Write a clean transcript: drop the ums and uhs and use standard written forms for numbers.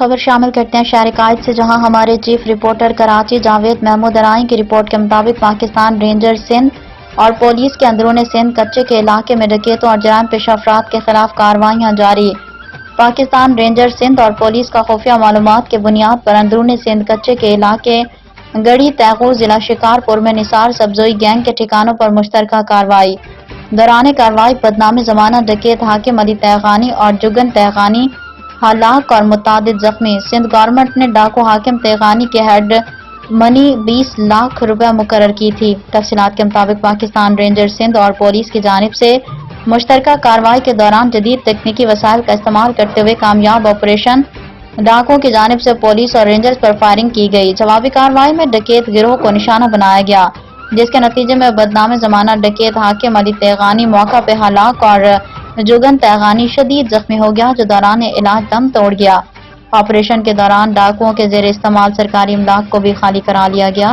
خبر شامل کرتے ہیں شہر قائد سے، جہاں ہمارے چیف رپورٹر کراچی جاوید محمود ارائیں کی رپورٹ کے مطابق پاکستان رینجر سندھ اور پولیس کے اندرون سندھ کچے کے علاقے میں ڈکیتوں اور جرائم پیشہ افراد کے خلاف کارروائیاں جاری۔ پاکستان رینجر سندھ اور پولیس کا خفیہ معلومات کے بنیاد پر اندرون سندھ کچے کے علاقے گڑھی تیغور ضلع شکارپور میں نثار سبزوئی گینگ کے ٹھکانوں پر مشترکہ کارروائی۔ دوران کارروائی بدنام زمانہ ڈکیت حاکم علی تیغانی اور جگن تیغانی ہلاک اور متعدد زخمی۔ سندھ گورنمنٹ نے ڈاکو حاکم تیغانی کے ہیڈ منی 20 لاکھ روپے مقرر کی تھی۔ تفصیلات کے مطابق پاکستان رینجر سندھ اور پولیس کی جانب سے مشترکہ کارروائی کے دوران جدید تکنیکی وسائل کا استعمال کرتے ہوئے کامیاب آپریشن ڈاکوؤں کی جانب سے پولیس اور رینجرز پر فائرنگ کی گئی۔ جوابی کارروائی میں ڈکیت گروہ کو نشانہ بنایا گیا، جس کے نتیجے میں بدنام زمانہ ڈکیت حاکم علی تیغانی موقع پہ ہلاک اور جگن تیغانی شدید زخمی ہو گیا، جو دوران علاج دم توڑ گیا۔ آپریشن کے دوران ڈاکوؤں کے زیر استعمال سرکاری املاک کو بھی خالی کرا لیا گیا۔